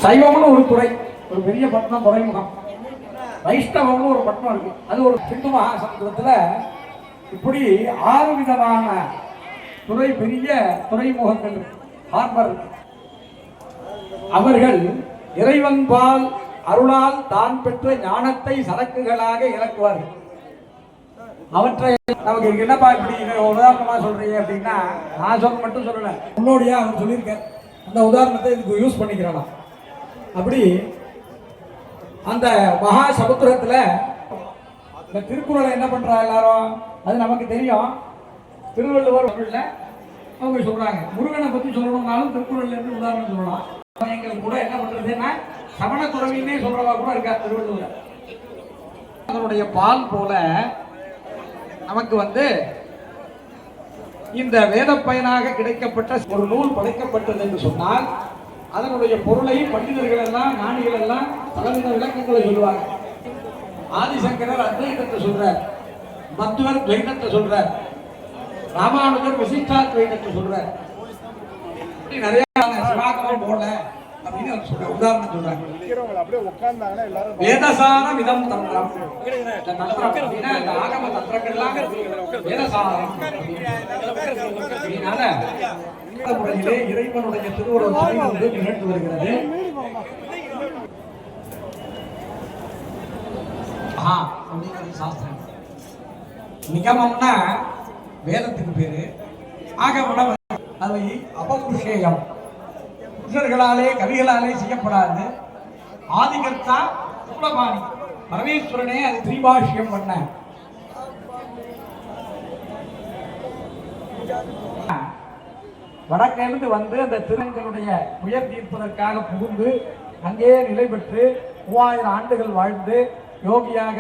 சைவம்னு ஒரு துறை, ஒரு பெரிய பட்டணம் துறைமுகம். வைஷ்ணவம்னு ஒரு பட்டணம் இருக்கு, அது ஒரு சிந்து மகாசமுத்திரத்துல இப்படி 6 விதமான துறை, பெரிய துறைமுகங்கள் ஹார்பர். அவர்கள் இறைவன்பால் அருளால் தான் பெற்ற ஞானத்தை சரக்குகளாக இறக்குவார்கள். அவற்றை நமக்கு என்னப்பா இப்படி உதாரணமா சொல்றீங்க அப்படின்னா, நான் மட்டும் சொல்லல, முன்னோடியா அவர் சொல்லியிருக்க அந்த உதாரணத்தை இதுக்கு யூஸ் பண்ணிக்கிறானா. அப்படி அந்த மகா சமுத்திரத்துல இந்த திருக்குறளை என்ன பண்றா எல்லாரும், அது நமக்கு தெரியும். திருவள்ளுவர் அவங்க சொல்றாங்க, முருகனை பத்தி சொல்லணும்னாலும் திருக்குறள்ல இருந்து உதாரணம் சொல்லலாம். எங்களுக்கு கூட என்ன பண்றதுன்னா சமண துறவின்னே சொல்றவா கூட இருக்கா திருவள்ளுவர். அதனுடைய பால் போல நமக்கு இந்த வேத பயனாக கிடைக்கப்பட்ட ஒரு நூல் படைக்கப்பட்டது என்று சொன்னால் அதனுடைய பொருளை பண்டிதர்கள் எல்லாம் ஞானிகள் எல்லாம் பலவித விளக்கங்களை சொல்லுவாங்க. ஆதிசங்கரர் அத்வைதத்தை சொல்றார், மத்துவர் துவைதத்தை சொல்றார், ராமானுஜர் விசிஷ்டாத்வைதத்தை சொல்றார். நிறைய சிவாகமம் போல அப்படின்னு சொல்ற உதாரணம் சொல்றாங்க. வேதசாரம் இதம் தந்திரம், இந்த ஆகம தந்திரங்கள்லாம் வேதசாரம். முறையிலே இறைவனுடைய திருவுருவத்தை நிகழ்ந்து வருகிறது. சாஸ்திரம் நிகமம்னா வேதத்துக்கு பேரு, ஆகமம் அதை அபபுருஷேயம், புருஷர்களாலே கவிகளாலே செய்யப்படாது. ஆதிகர்த்தா மூலபாணி பரமேஸ்வரனே அது திரிபாஷ்யம் பண்ண. வடக்கிலிருந்து அந்த திருநங்களுடைய உயர் தீர்ப்பதற்காக புகுந்து அங்கே நிலை பெற்று 3000 ஆண்டுகள் வாழ்ந்து யோகியாக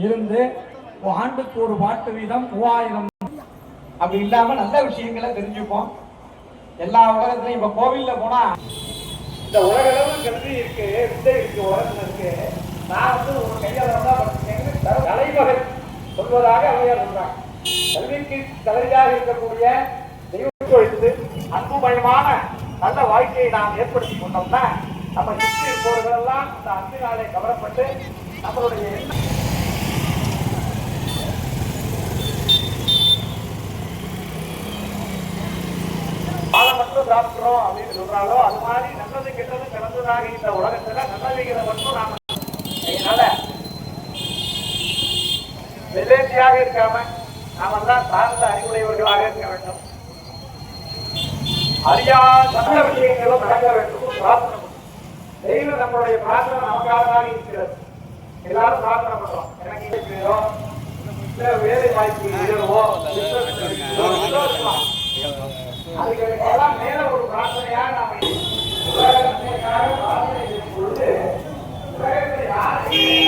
இருந்து ஆண்டுக்கு ஒரு பாட்டு வீதம் 3000 அப்படி இல்லாம நல்ல விஷயங்களை தெரிஞ்சுப்போம். எல்லா உலகத்திலையும் இப்ப கோவில்ல போனா இந்த உலகளவு கல்வி இருக்கு, வித்தை இருக்கு, உலகத்துல இருக்கு. நான் ஒரு கையாளர் தலைவகை சொல்வதாக அவையார் சொல்றாங்க. கல்விக்கு தலையாக இருக்கக்கூடிய அன்புமயமான நல்ல வாழ்க்கையை நாம் ஏற்படுத்தி கொண்டோம்னா நம்ம சுற்றி இருப்பவர்கள் எல்லாம் இந்த அன்பினாலே கவரப்பட்டு நம்மளுடைய பாலம் மட்டும் சாப்பிட்றோம் அப்படின்னு சொல்றாங்களோ அது மாதிரி நல்லது கெட்டது கலந்ததாக இந்த உலகத்துல நல்லவைகளை மட்டும் நாம அதனால வெள்ளேந்தியாக இருக்காம நாம தான் சார்ந்த அறிவுடையவர்களாக இருக்க வேண்டும். அறியாத விஷயங்களும் நடக்க வேண்டும். பிரார்த்தனை டெய்லி நம்மளுடைய பிரார்த்தனை நமக்காக இருக்கிறது. எல்லாரும் பிரார்த்தனை பண்றோம், எனக்கு இருக்கிறதோ இல்ல வேலை வாய்ப்பு உயர்வோ அதுக்கெல்லாம் மேல ஒரு பிரார்த்தனையாக நாம உலகத்திற்காக பிரார்த்தனை செய்யும் பொழுது உலகத்தில் யாரையும்